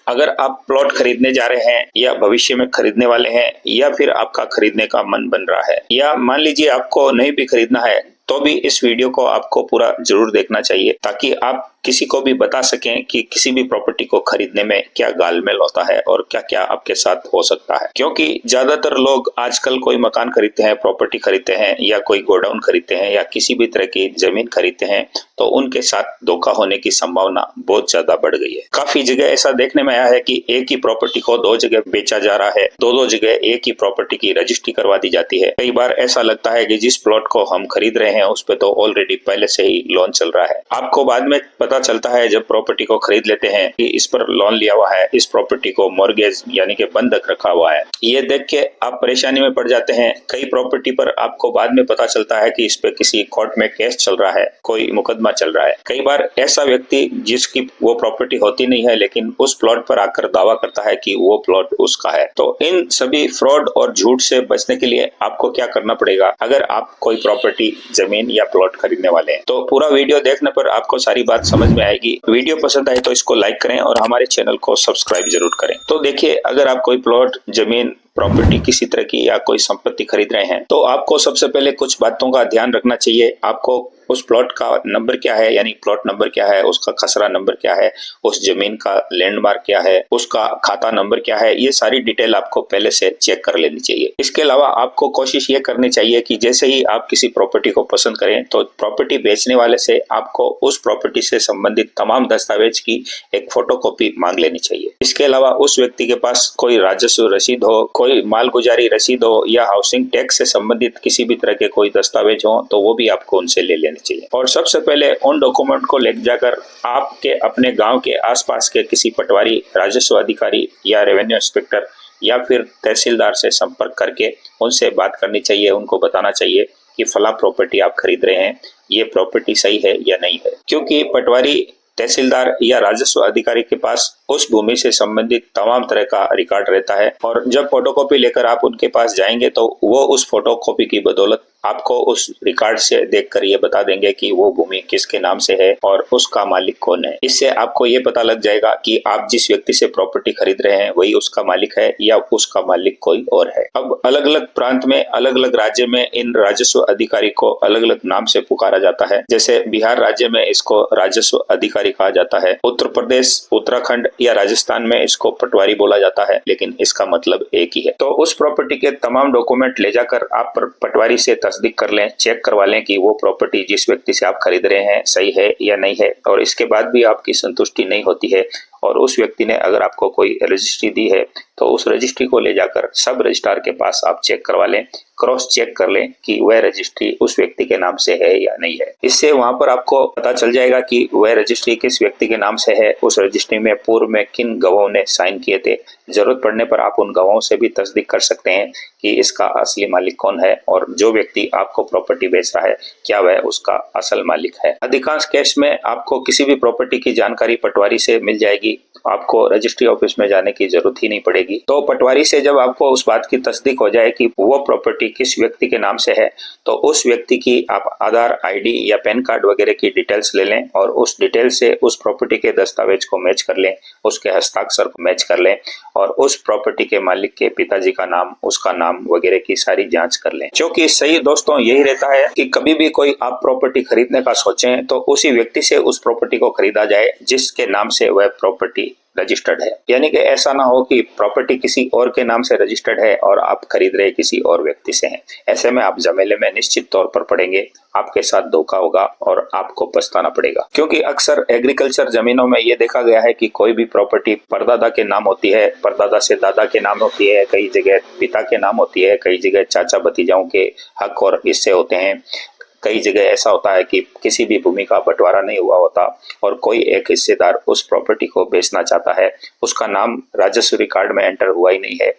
अगर आप प्लॉट खरीदने जा रहे हैं या भविष्य में खरीदने वाले हैं या फिर आपका खरीदने का मन बन रहा है या मान लीजिए आपको नहीं भी खरीदना है तो भी इस वीडियो को आपको पूरा जरूर देखना चाहिए ताकि आप किसी को भी बता सकें कि किसी भी प्रॉपर्टी को खरीदने में क्या गालमेल होता है और क्या क्या आपके साथ हो सकता है। क्योंकि ज्यादातर लोग आजकल कोई मकान खरीदते हैं, प्रॉपर्टी खरीदते हैं या कोई गोडाउन खरीदते हैं या किसी भी तरह की जमीन खरीदते हैं तो उनके साथ धोखा होने की संभावना बहुत ज्यादा बढ़ गई है। काफी जगह ऐसा देखने में आया है कि एक ही प्रॉपर्टी को दो जगह बेचा जा रहा है, दो जगह एक ही प्रॉपर्टी की रजिस्ट्री करवा दी जाती है। कई बार ऐसा लगता है कि जिस प्लॉट को हम खरीद रहे हैं उस पे तो ऑलरेडी पहले से ही लोन चल रहा है। आपको बाद में पता चलता है जब प्रॉपर्टी को खरीद लेते हैं कि इस पर लोन लिया हुआ है, इस प्रॉपर्टी को मॉर्गेज यानी कि बंधक रखा हुआ है। ये देख के आप परेशानी में पड़ जाते हैं। कई प्रॉपर्टी पर आपको बाद में पता चलता है कि इस पे किसी कोर्ट में केस चल रहा है, कोई मुकदमा चल रहा है। कई बार ऐसा व्यक्ति जिसकी वो प्रॉपर्टी होती नहीं है लेकिन उस प्लॉट पर आकर दावा करता है कि वो प्लॉट उसका है। तो इन सभी फ्रॉड और झूठ से बचने के लिए आपको क्या करना पड़ेगा अगर आप कोई प्रॉपर्टी, जमीन या प्लॉट खरीदने वाले हैं? तो पूरा वीडियो देखने पर आपको सारी बात समझ में आएगी। वीडियो पसंद आए तो इसको लाइक करें और हमारे चैनल को सब्सक्राइब जरूर करें। तो देखिए, अगर आप कोई प्लॉट, जमीन, प्रॉपर्टी किसी तरह की या कोई संपत्ति खरीद रहे हैं तो आपको सबसे पहले कुछ बातों का ध्यान रखना चाहिए। आपको उस प्लॉट का नंबर क्या है, यानी प्लॉट नंबर क्या है, उसका खसरा नंबर क्या है, उस जमीन का लैंडमार्क क्या है, उसका खाता नंबर क्या है, ये सारी डिटेल आपको पहले से चेक कर लेनी चाहिए। इसके अलावा आपको कोशिश ये करनी चाहिए कि जैसे ही आप किसी प्रॉपर्टी को पसंद करें तो प्रॉपर्टी बेचने वाले से आपको उस प्रॉपर्टी से संबंधित तमाम दस्तावेज की एक फोटोकॉपी मांग लेनी चाहिए। इसके अलावा उस व्यक्ति के पास कोई राजस्व रसीद हो, कोई मालगुजारी रसीद हो या हाउसिंग टैक्स से संबंधित किसी भी तरह के कोई दस्तावेज हो तो वो भी आपको उनसे ले लेने चाहिए। और सबसे पहले उन डॉक्यूमेंट को ले जाकर आपके अपने गांव के आसपास के किसी पटवारी, राजस्व अधिकारी या रेवेन्यू इंस्पेक्टर या फिर तहसीलदार से संपर्क करके उनसे बात करनी चाहिए। उनको बताना चाहिए कि फला प्रॉपर्टी आप खरीद रहे हैं, ये प्रॉपर्टी सही है या नहीं है। क्योंकि पटवारी, तहसीलदार या राजस्व अधिकारी के पास उस भूमि से संबंधित तमाम तरह का रिकॉर्ड रहता है और जब फोटोकॉपी लेकर आप उनके पास जाएंगे तो वो उस फोटोकॉपी की बदौलत आपको उस रिकॉर्ड से देखकर ये बता देंगे कि वो भूमि किसके नाम से है और उसका मालिक कौन है। इससे आपको ये पता लग जाएगा कि आप जिस व्यक्ति से प्रॉपर्टी खरीद रहे हैं वही उसका मालिक है या उसका मालिक कोई और है। अब अलग अलग प्रांत में, अलग अलग राज्य में इन राजस्व अधिकारी को अलग अलग नाम से पुकारा जाता है। जैसे बिहार राज्य में इसको राजस्व अधिकारी कहा जाता है, उत्तर प्रदेश, उत्तराखंड या राजस्थान में इसको पटवारी बोला जाता है, लेकिन इसका मतलब एक ही है। तो उस प्रॉपर्टी के तमाम डॉक्यूमेंट ले जाकर आप पटवारी से तस्दीक कर लें, चेक करवा लें कि वो प्रॉपर्टी जिस व्यक्ति से आप खरीद रहे हैं सही है या नहीं है। और इसके बाद भी आपकी संतुष्टि नहीं होती है और उस व्यक्ति ने अगर आपको कोई रजिस्ट्री दी है तो उस रजिस्ट्री को ले जाकर सब रजिस्ट्रार के पास आप चेक करवा लें, क्रॉस चेक कर लें कि वह रजिस्ट्री उस व्यक्ति के नाम से है या नहीं है। इससे वहां पर आपको पता चल जाएगा कि वह रजिस्ट्री किस व्यक्ति के नाम से है, उस रजिस्ट्री में पूर्व में किन गवाहों ने साइन किए थे। जरूरत पड़ने पर आप उन गवाहों से भी तस्दीक कर सकते हैं कि इसका असली मालिक कौन है और जो व्यक्ति आपको प्रॉपर्टी बेच रहा है क्या वह उसका असल मालिक है। अधिकांश केस में आपको किसी भी प्रॉपर्टी की जानकारी पटवारी से मिल जाएगी, आपको रजिस्ट्री ऑफिस में जाने की जरूरत ही नहीं पड़ेगी। तो पटवारी से जब आपको उस बात की तस्दीक हो जाए कि वो प्रॉपर्टी किस व्यक्ति के नाम से है तो उस व्यक्ति की आप आधार, आईडी या पैन कार्ड वगैरह की डिटेल्स ले लें और उस डिटेल से उस प्रॉपर्टी के दस्तावेज को मैच कर लें, उसके हस्ताक्षर को मैच कर लें और उस प्रॉपर्टी के मालिक के पिताजी का नाम, उसका नाम वगैरह की सारी जांच कर लें। क्योंकि सही दोस्तों यही रहता है कि कभी भी कोई आप प्रॉपर्टी खरीदने का सोचें तो उसी व्यक्ति से उस प्रॉपर्टी को खरीदा जाए जिसके नाम से वह प्रॉपर्टी रजिस्टर्ड है। यानी कि ऐसा ना हो कि प्रॉपर्टी किसी और के नाम से रजिस्टर्ड है और आप खरीद रहे किसी और व्यक्ति से हैं। ऐसे में आप झमेले में निश्चित तौर पर पड़ेंगे, आपके साथ धोखा होगा और आपको पछताना पड़ेगा। क्योंकि अक्सर एग्रीकल्चर जमीनों में ये देखा गया है कि कोई भी प्रॉपर्टी परदादा के नाम होती है, परदादा से दादा के नाम होती है, कई जगह पिता के नाम होती है, कई जगह चाचा भतीजाओं के हक और हिस्से होते हैं। कई जगह ऐसा होता है कि किसी भी भूमि का बंटवारा नहीं हुआ होता और कोई एक हिस्सेदार उस प्रॉपर्टी को बेचना चाहता है, उसका नाम राजस्व रिकॉर्ड में एंटर हुआ ही नहीं है,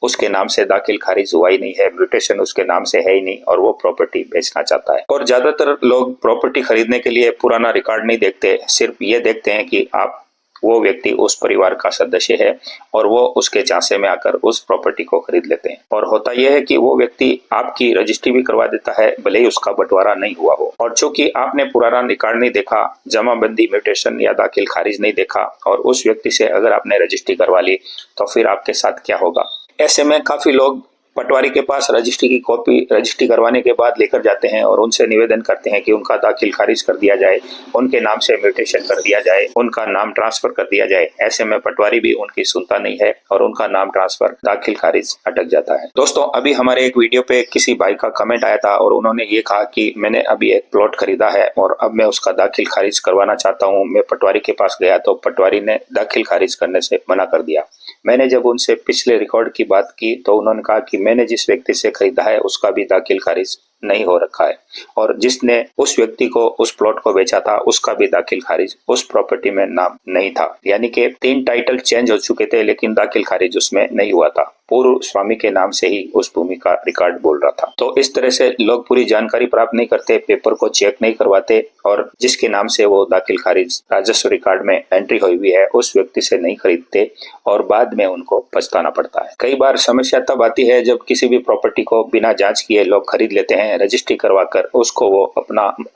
उसके नाम से दाखिल खारिज हुआ ही नहीं है, म्यूटेशन उसके नाम से है ही नहीं और वो प्रॉपर्टी बेचना चाहता है। और ज्यादातर लोग प्रॉपर्टी खरीदने के लिए पुराना रिकॉर्ड नहीं देखते, सिर्फ ये देखते हैं कि आप वो व्यक्ति उस परिवार का सदस्य है और वो उसके झांसे में आकर उस प्रॉपर्टी को खरीद लेते हैं। और होता यह है कि वो व्यक्ति आपकी रजिस्ट्री भी करवा देता है भले ही उसका बंटवारा नहीं हुआ हो। और चूंकि आपने पुराना रिकॉर्ड नहीं देखा, जमाबंदी, म्यूटेशन या दाखिल खारिज नहीं देखा और उस व्यक्ति से अगर आपने रजिस्ट्री करवा ली तो फिर आपके साथ क्या होगा। ऐसे में काफी लोग पटवारी के पास रजिस्ट्री की कॉपी रजिस्ट्री करवाने के बाद लेकर जाते हैं और उनसे निवेदन करते हैं कि उनका दाखिल खारिज कर दिया जाए, उनके नाम से म्यूटेशन कर दिया जाए, उनका नाम ट्रांसफर कर दिया जाए। ऐसे में पटवारी भी उनकी सुनता नहीं है और उनका नाम ट्रांसफर दाखिल खारिज अटक जाता है। दोस्तों, अभी हमारे एक वीडियो पे किसी भाई का कमेंट आया था और उन्होंने ये कहा कि मैंने अभी एक प्लॉट खरीदा है और अब मैं उसका दाखिल खारिज करवाना चाहता हूँ। मैं पटवारी के पास गया तो पटवारी ने दाखिल खारिज करने से मना कर दिया। मैंने जब उनसे पिछले रिकॉर्ड की बात की तो उन्होंने कहा कि मैंने जिस व्यक्ति से खरीदा है उसका भी दाखिल खारिज नहीं हो रखा है और जिसने उस व्यक्ति को उस प्लॉट को बेचा था उसका भी दाखिल खारिज उस प्रॉपर्टी में नाम नहीं था। यानी कि 3 टाइटल चेंज हो चुके थे लेकिन दाखिल खारिज उसमें नहीं हुआ था। पूर्व स्वामी के नाम से ही उस भूमि का रिकॉर्ड बोल रहा था। तो इस तरह से लोग पूरी जानकारी प्राप्त नहीं करते, पेपर को चेक नहीं करवाते और जिसके नाम से वो दाखिल खारिज राजस्व रिकॉर्ड में एंट्री हुई हुई है उस व्यक्ति से नहीं खरीदते और बाद में उनको पछताना पड़ता है। कई बार समस्या तब आती है जब किसी भी प्रॉपर्टी को बिना जांच किए लोग खरीद लेते हैं, रजिस्ट्री करवाकर उसको वो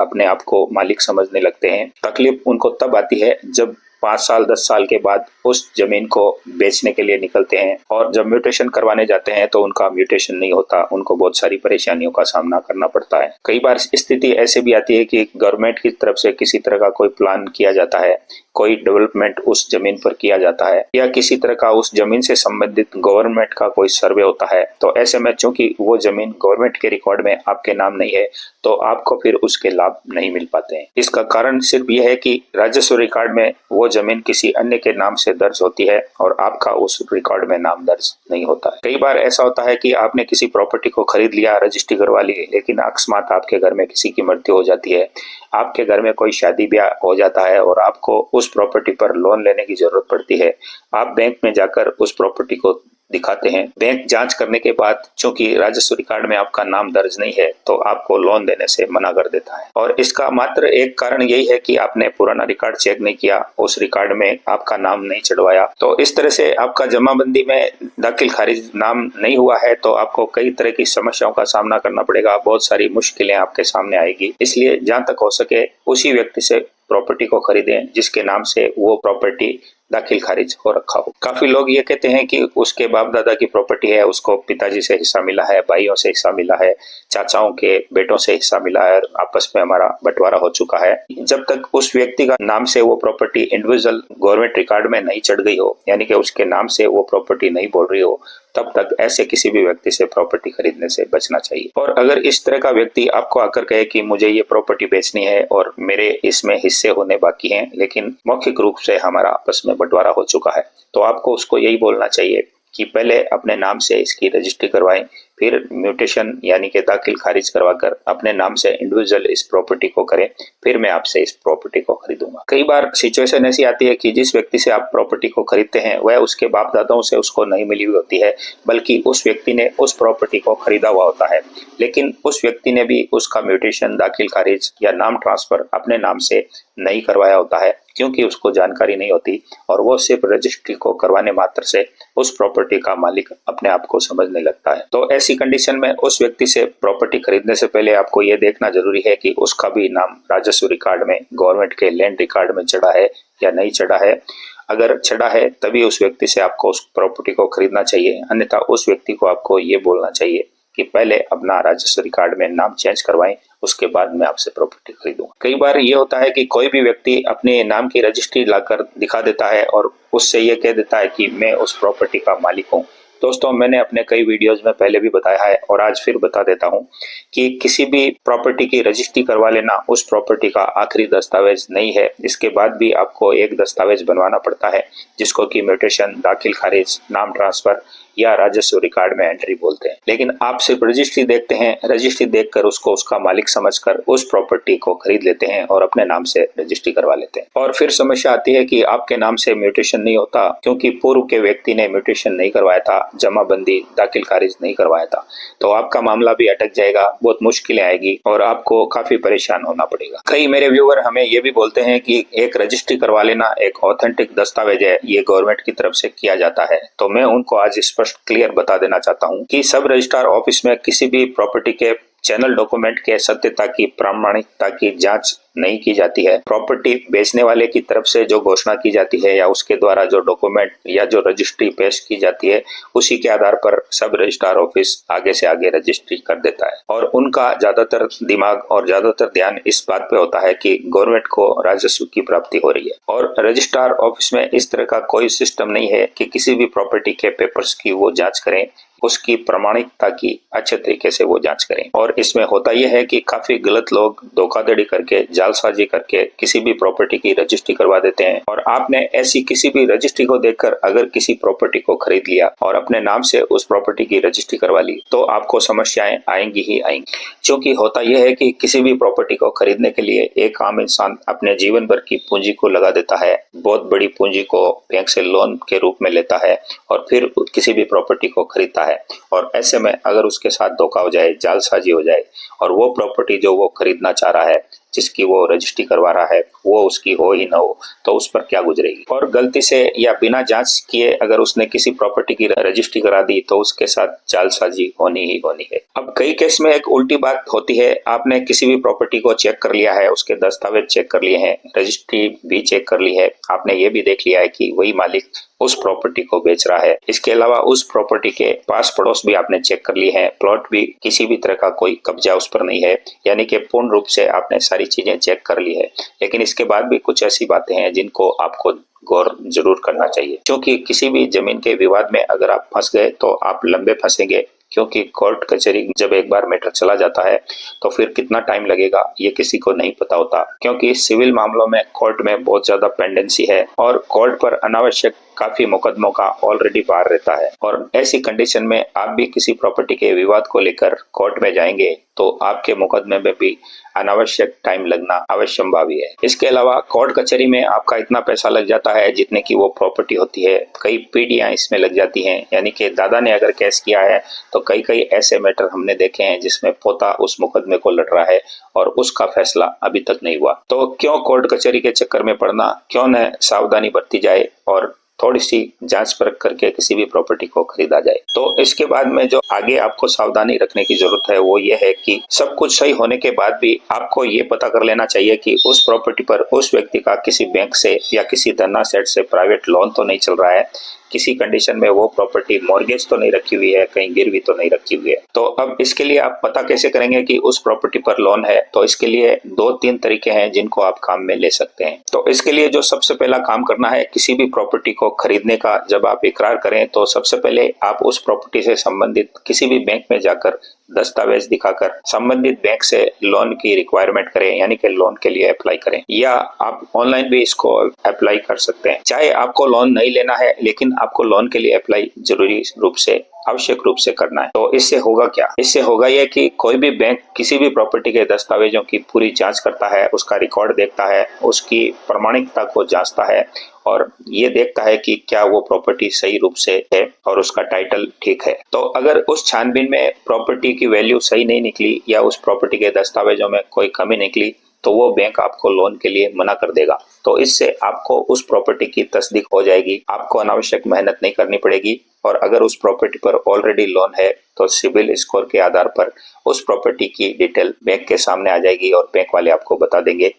अपने आप को मालिक समझने लगते हैं। तकलीफ उनको तब आती है जब 5 साल 10 साल के बाद उस जमीन को बेचने के लिए निकलते हैं और जब म्यूटेशन करवाने जाते हैं तो उनका म्यूटेशन नहीं होता, उनको बहुत सारी परेशानियों का सामना करना पड़ता है। कई बार स्थिति ऐसे भी आती है कि गवर्नमेंट की तरफ से किसी तरह का कोई प्लान किया जाता है, कोई डेवलपमेंट उस जमीन पर किया जाता है या किसी तरह का उस जमीन से संबंधित गवर्नमेंट का कोई सर्वे होता है। तो ऐसे में चूंकि वो जमीन गवर्नमेंट के रिकॉर्ड में आपके नाम नहीं है तो आपको फिर उसके लाभ नहीं मिल पाते हैं। इसका कारण सिर्फ यह है कि राजस्व रिकॉर्ड में वो जमीन किसी अन्य के नाम से दर्ज होती है और आपका उस रिकॉर्ड में नाम दर्ज नहीं होता है। कई बार ऐसा होता है कि आपने किसी प्रॉपर्टी को खरीद लिया, रजिस्ट्री करवा ली, लेकिन अकस्मात आपके घर में किसी की मृत्यु हो जाती है, आपके घर में कोई शादी ब्याह हो जाता है और आपको उस प्रॉपर्टी पर लोन लेने की जरूरत पड़ती है। आप बैंक में जाकर उस प्रॉपर्टी को दिखाते हैं। बैंक जांच करने के बाद चूंकि राजस्व रिकॉर्ड में आपका नाम दर्ज नहीं है तो आपको लोन देने से मना कर देता है और इसका मात्र एक कारण यही है कि आपने पुराना रिकॉर्ड चेक नहीं किया, उस रिकॉर्ड में आपका नाम नहीं चढ़वाया। तो इस तरह से आपका जमाबंदी में दाखिल खारिज नाम नहीं हुआ है तो आपको कई तरह की समस्याओं का सामना करना पड़ेगा, बहुत सारी मुश्किलें आपके सामने आएगी। इसलिए जहां तक हो सके उसी व्यक्ति से प्रॉपर्टी को खरीदें जिसके नाम से वो प्रॉपर्टी दाखिल खारिज हो रखा हो। काफी लोग ये कहते हैं कि उसके बाप दादा की प्रॉपर्टी है, उसको पिताजी से हिस्सा मिला है, भाइयों से हिस्सा मिला है, चाचाओं के बेटों से हिस्सा मिला है, आपस में हमारा बंटवारा हो चुका है। जब तक उस व्यक्ति का नाम से वो प्रॉपर्टी इंडिविजुअल गवर्नमेंट रिकॉर्ड में नहीं चढ़ गई हो, यानी कि उसके नाम से वो प्रॉपर्टी नहीं बोल रही हो, तब तक ऐसे किसी भी व्यक्ति से प्रॉपर्टी खरीदने से बचना चाहिए। और अगर इस तरह का व्यक्ति आपको आकर कहे कि मुझे ये प्रॉपर्टी बेचनी है और मेरे इसमें हिस्से होने बाकी हैं लेकिन मौखिक रूप से हमारा आपस में बंटवारा हो चुका है, तो आपको उसको यही बोलना चाहिए कि पहले अपने नाम से इसकी रजिस्ट्री करवाएं, फिर म्यूटेशन यानी कि दाखिल खारिज करवाकर अपने नाम से इंडिविजुअल इस प्रॉपर्टी को करें, फिर मैं आपसे इस प्रॉपर्टी को खरीदूंगा। कई बार सिचुएशन ऐसी आती है कि जिस व्यक्ति से आप प्रॉपर्टी को खरीदते हैं वह उसके बाप दादाओं से उसको नहीं मिली हुई होती है, बल्कि उस व्यक्ति ने उस प्रॉपर्टी को खरीदा हुआ होता है, लेकिन उस व्यक्ति ने भी उसका म्यूटेशन, दाखिल खारिज या नाम ट्रांसफर अपने नाम से नहीं करवाया होता है क्योंकि उसको जानकारी नहीं होती और वो सिर्फ रजिस्ट्री को करवाने मात्र से उस प्रॉपर्टी का मालिक अपने आप को समझने लगता है। तो ऐसी कंडीशन में उस व्यक्ति से प्रॉपर्टी खरीदने से पहले आपको ये देखना जरूरी है कि उसका भी नाम राजस्व रिकॉर्ड में, गवर्नमेंट के लैंड रिकॉर्ड में चढ़ा है या नहीं चढ़ा है। अगर चढ़ा है तभी उस व्यक्ति से आपको उस प्रॉपर्टी को खरीदना चाहिए, अन्यथा उस व्यक्ति को आपको ये बोलना चाहिए कि पहले अपना राजस्व रिकॉर्ड में नाम चेंज करवाएं, उसके बाद मैं आपसे प्रॉपर्टी खरीदूंगा। कई बार ये होता है कि कोई भी व्यक्ति अपने नाम की रजिस्ट्री लाकर दिखा देता है और उससे ये कह देता है कि मैं उस प्रॉपर्टी का मालिक हूँ। दोस्तों, मैंने अपने कई वीडियोस में पहले भी बताया है और आज फिर बता देता हूं कि किसी भी प्रॉपर्टी की रजिस्ट्री करवा लेना उस प्रॉपर्टी का आखिरी दस्तावेज नहीं है। इसके बाद भी आपको एक दस्तावेज बनवाना पड़ता है जिसको कि म्यूटेशन, दाखिल खारिज, नाम ट्रांसफर या राजस्व रिकॉर्ड में एंट्री बोलते हैं। लेकिन आप सिर्फ रजिस्ट्री देखते हैं, रजिस्ट्री देखकर उसको उसका मालिक समझकर उस प्रॉपर्टी को खरीद लेते हैं और अपने नाम से रजिस्ट्री करवा लेते हैं। और फिर समस्या आती है कि आपके नाम से म्यूटेशन नहीं होता क्योंकि पूर्व के व्यक्ति ने म्यूटेशन नहीं करवाया था, जमाबंदी दाखिल खारिज नहीं करवाया था, तो आपका मामला भी अटक जाएगा, बहुत मुश्किलें आएगी और आपको काफी परेशान होना पड़ेगा। कई मेरे व्यूअर हमें ये भी बोलते हैं कि एक रजिस्ट्री करवा लेना एक ऑथेंटिक दस्तावेज है, ये गवर्नमेंट की तरफ से किया जाता है। तो मैं उनको आज स्पष्ट क्लियर बता देना चाहता हूँ कि सब रजिस्ट्रार ऑफिस में किसी भी प्रॉपर्टी के चैनल डॉक्यूमेंट के सत्यता की प्रामाणिकता की जांच नहीं की जाती है। प्रॉपर्टी बेचने वाले की तरफ से जो घोषणा की जाती है या उसके द्वारा जो डॉक्यूमेंट या जो रजिस्ट्री पेश की जाती है, उसी के आधार पर सब रजिस्ट्रार ऑफिस आगे से आगे रजिस्ट्री कर देता है और उनका ज्यादातर दिमाग और ज्यादातर ध्यान इस बात पे होता है कि गवर्नमेंट को राजस्व की प्राप्ति हो रही है। और रजिस्ट्रार ऑफिस में इस तरह का कोई सिस्टम नहीं है कि किसी भी प्रॉपर्टी के पेपर्स की वो जांच करें, उसकी प्रामाणिकता की अच्छे तरीके से वो जांच करें। और इसमें होता यह है कि काफी गलत लोग धोखाधड़ी करके, जालसाजी करके किसी भी प्रॉपर्टी की रजिस्ट्री करवा देते हैं। और आपने ऐसी किसी भी रजिस्ट्री को देखकर अगर किसी प्रॉपर्टी को खरीद लिया और अपने नाम से उस प्रॉपर्टी की रजिस्ट्री करवा ली तो आपको समस्याएं आएंगी ही आएंगी। क्योंकि होता यह है कि किसी भी प्रॉपर्टी को खरीदने के लिए एक आम इंसान अपने जीवन भर की पूंजी को लगा देता है, बहुत बड़ी पूंजी को बैंक से लोन के रूप में लेता है और फिर किसी भी प्रॉपर्टी को खरीदता है। और ऐसे में अगर उसके साथ धोखा हो जाए, जालसाजी हो जाए और वो प्रॉपर्टी जो वो खरीदना चाह रहा है, जिसकी वो रजिस्ट्री करवा रहा है, वो उसकी हो ही ना हो, तो उस पर क्या गुजरेगी। और गलती से या बिना जांच किए अगर उसने किसी प्रॉपर्टी की रजिस्ट्री करा दी तो उसके साथ जालसाजी होनी ही होनी है। अब कई केस में एक उल्टी बात होती है, आपने किसी भी प्रॉपर्टी को चेक कर लिया है, उसके दस्तावेज चेक कर लिए हैं, रजिस्ट्री भी चेक कर ली है, आपने ये भी देख लिया है कि वही मालिक उस प्रॉपर्टी को बेच रहा है। इसके अलावा उस प्रॉपर्टी के पास पड़ोस भी आपने चेक कर लिए हैं, प्लॉट भी किसी भी तरह का कोई कब्जा उस पर नहीं है, यानी कि पूर्ण रूप से आपने सारी चीजें चेक कर ली है। लेकिन इसके बाद भी कुछ ऐसी बातें हैं जिनको आपको गौर जरूर करना चाहिए, क्योंकि किसी भी जमीन के विवाद में अगर आप फंस गए तो आप लंबे फंसेंगे। क्योंकि कोर्ट कचहरी जब एक बार मैटर चला जाता है तो फिर कितना टाइम लगेगा ये किसी को नहीं पता होता, क्योंकि सिविल मामलों में कोर्ट में बहुत ज्यादा पेंडेंसी है और कोर्ट पर अनावश्यक काफी मुकदमों का ऑलरेडी भार रहता है। और ऐसी कंडीशन में आप भी किसी प्रॉपर्टी के विवाद को लेकर कोर्ट में जाएंगे तो आपके मुकदमे में भी अनावश्यक टाइम लगना अवश्यंभावी है। इसके अलावा कोर्ट कचहरी में आपका इतना पैसा लग जाता है जितने की वो प्रॉपर्टी होती है, कई पीढ़ियां इसमें लग जाती हैं। यानी कि दादा ने अगर केस किया है तो कई ऐसे मैटर हमने देखे हैं जिसमें पोता उस मुकदमे को लड़ रहा है और उसका फैसला अभी तक नहीं हुआ। तो क्यों कोर्ट कचहरी के चक्कर में पड़ना, क्यों न सावधानी बरती जाए और थोड़ी सी जांच परख करके किसी भी प्रॉपर्टी को खरीदा जाए। तो इसके बाद में जो आगे आपको सावधानी रखने की जरूरत है वो ये है कि सब कुछ सही होने के बाद भी आपको ये पता कर लेना चाहिए कि उस प्रॉपर्टी पर उस व्यक्ति का किसी बैंक से या किसी धरना सेट से प्राइवेट लोन तो नहीं चल रहा है, किसी कंडीशन में वो प्रॉपर्टी मॉर्गेज तो नहीं रखी हुई है, कहीं गिरवी तो नहीं रखी हुई है। तो अब इसके लिए आप पता कैसे करेंगे कि उस प्रॉपर्टी पर लोन है? तो इसके लिए 2-3 तरीके हैं जिनको आप काम में ले सकते हैं। तो इसके लिए जो सबसे पहला काम करना है, किसी भी प्रॉपर्टी को खरीदने का जब आप इकरार करें तो सबसे पहले आप उस प्रॉपर्टी से संबंधित किसी भी बैंक में जाकर दस्तावेज दिखाकर संबंधित बैंक से लोन की रिक्वायरमेंट करें, यानी कि लोन के लिए अप्लाई करें। या आप ऑनलाइन भी इसको अप्लाई कर सकते हैं। चाहे आपको लोन नहीं लेना है लेकिन आपको लोन के लिए अप्लाई जरूरी रूप से आवश्यक रूप से करना है। तो इससे होगा क्या? इससे होगा यह कि कोई भी बैंक किसी भी प्रॉपर्टी के दस्तावेजों की पूरी जांच करता है, उसका रिकॉर्ड देखता है, उसकी प्रामाणिकता को जांचता है और ये देखता है कि क्या वो प्रॉपर्टी सही रूप से है और उसका टाइटल ठीक है। तो अगर उस छानबीन में प्रॉपर्टी की वैल्यू सही नहीं निकली या उस प्रॉपर्टी के दस्तावेजों में कोई कमी निकली तो वो बैंक आपको लोन के लिए मना कर देगा। तो इससे आपको उस प्रॉपर्टी की तस्दीक हो जाएगी, आपको अनावश्यक मेहनत नहीं करनी पड़ेगी। और अगर उस प्रॉपर्टी पर ऑलरेडी लोन है तो सिबिल स्कोर के आधार पर उस प्रॉपर्टी की डिटेल बैंक के सामने आ जाएगी और बैंक वाले आपको बता देंगे।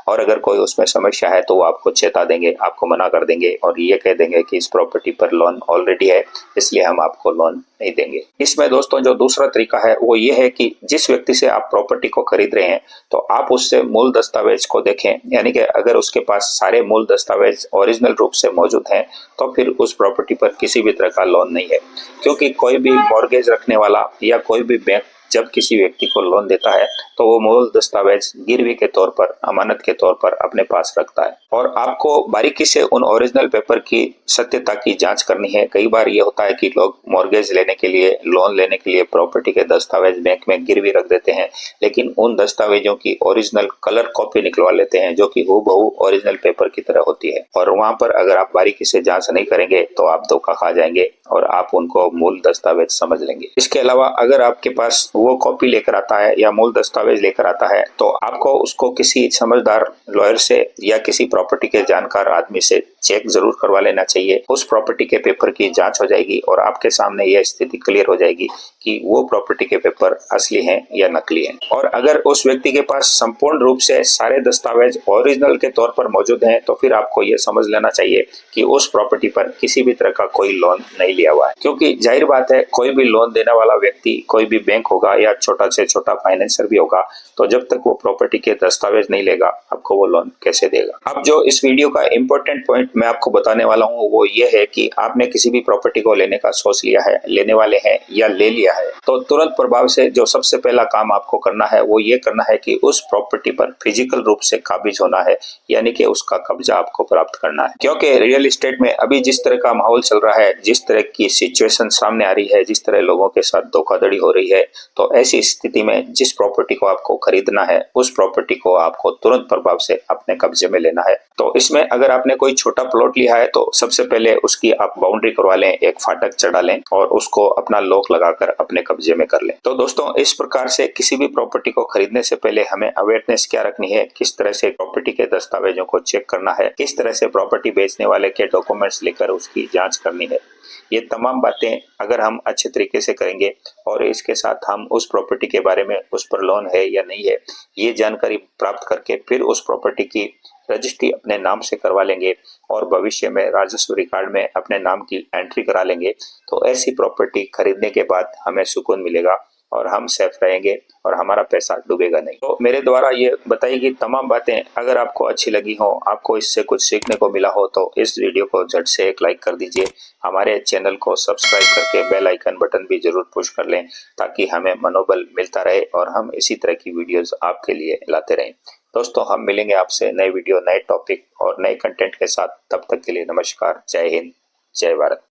और अगर कोई उसमें समस्या है तो वो आपको चेता देंगे, आपको मना कर देंगे और ये कह देंगे कि इस प्रॉपर्टी पर लोन ऑलरेडी है, इसलिए हम आपको लोन नहीं देंगे। इसमें दोस्तों जो दूसरा तरीका है वो ये है कि जिस व्यक्ति से आप प्रॉपर्टी को खरीद रहे हैं तो आप उससे मूल दस्तावेज को देखें, यानी कि अगर उसके पास सारे मूल दस्तावेज ओरिजिनल रूप से मौजूद हैं तो फिर उस प्रॉपर्टी पर किसी भी तरह का लोन नहीं है। क्योंकि कोई भी मॉर्गेज रखने वाला या कोई भी बैंक जब किसी व्यक्ति को लोन देता है तो वो मूल दस्तावेज गिरवी के तौर पर, अमानत के तौर पर अपने पास रखता है और आपको बारीकी से उन ओरिजिनल पेपर की सत्यता की जांच करनी है। कई बार ये होता है कि लोग मॉर्गेज लेने के लिए, लोन लेने के लिए प्रॉपर्टी के दस्तावेज बैंक में गिरवी रख देते हैं, लेकिन उन दस्तावेजों की ओरिजिनल कलर कॉपी निकलवा लेते हैं जो कि हूबहू ओरिजिनल पेपर की तरह होती है और वहां पर अगर आप बारीकी से जांच नहीं करेंगे तो आप धोखा खा जाएंगे और आप उनको मूल दस्तावेज समझ लेंगे। इसके अलावा अगर आपके पास वो कॉपी लेकर आता है या मूल दस्तावेज लेकर आता है तो आपको उसको किसी समझदार लॉयर से या किसी प्रॉपर्टी के जानकार आदमी से चेक जरूर करवा लेना चाहिए। उस प्रॉपर्टी के पेपर की जांच हो जाएगी और आपके सामने यह स्थिति क्लियर हो जाएगी कि वो प्रॉपर्टी के पेपर असली हैं या नकली हैं। और अगर उस व्यक्ति के पास संपूर्ण रूप से सारे दस्तावेज ओरिजिनल के तौर पर मौजूद हैं तो फिर आपको ये समझ लेना चाहिए कि उस प्रॉपर्टी पर किसी भी तरह का कोई लोन नहीं लिया हुआ है, क्योंकि जाहिर बात है कोई भी लोन देने वाला व्यक्ति कोई भी बैंक होगा या छोटा से छोटा फाइनेंसर भी होगा, तो जब तक वो प्रॉपर्टी के दस्तावेज नहीं लेगा आपको वो लोन कैसे देगा। अब जो इस वीडियो का इंपॉर्टेंट पॉइंट मैं आपको बताने वाला हूँ वो ये है कि आपने किसी भी प्रॉपर्टी को लेने का सोच लिया है, लेने वाले हैं या ले लिया है, तो तुरंत प्रभाव से जो सबसे पहला काम आपको करना है वो ये करना है कि उस प्रॉपर्टी पर फिजिकल रूप से काबिज होना है, यानी कि उसका कब्जा आपको प्राप्त करना है। क्योंकि रियल एस्टेट में अभी जिस तरह का माहौल चल रहा है, जिस तरह की सिचुएशन सामने आ रही है, जिस तरह लोगों के साथ धोखाधड़ी हो रही है, तो ऐसी स्थिति में जिस प्रॉपर्टी को आपको खरीदना है उस प्रॉपर्टी को आपको तुरंत प्रभाव से अपने कब्जे में लेना है। तो इसमें अगर आपने कोई छोटा प्लॉट लिया है तो सबसे पहले उसकी आप बाउंड्री करवा लें, एक फाटक चढ़ा लें और उसको अपना लॉक लगाकर अपने कब्जे में कर लें। तो दोस्तों इस प्रकार से किसी भी प्रॉपर्टी को खरीदने से पहले हमें अवेयरनेस क्या रखनी है, किस तरह से प्रॉपर्टी के दस्तावेजों को चेक करना है, किस तरह से प्रॉपर्टी बेचने वाले के डॉक्यूमेंट्स लेकर उसकी जांच करनी है, ये तमाम बातें अगर हम अच्छे तरीके से करेंगे और इसके साथ हम उस प्रॉपर्टी के बारे में, उस पर लोन है या नहीं है, ये जानकारी प्राप्त करके फिर उस प्रॉपर्टी की रजिस्ट्री अपने नाम से करवा लेंगे और भविष्य में राजस्व रिकॉर्ड में अपने नाम की एंट्री करा लेंगे, तो ऐसी प्रॉपर्टी खरीदने के बाद हमें सुकून मिलेगा और हम सेफ रहेंगे और हमारा पैसा डूबेगा नहीं। तो मेरे द्वारा ये बताई गई तमाम बातें अगर आपको अच्छी लगी हो, आपको इससे कुछ सीखने को मिला हो, तो इस वीडियो को झट से एक लाइक कर दीजिए। हमारे चैनल को सब्सक्राइब करके बेल आइकन बटन भी जरूर पुश कर लें ताकि हमें मनोबल मिलता रहे और हम इसी तरह की वीडियोस आपके लिए लाते रहें। दोस्तों हम मिलेंगे आपसे नए वीडियो, नए टॉपिक और नए कंटेंट के साथ। तब तक के लिए नमस्कार, जय हिंद, जय भारत।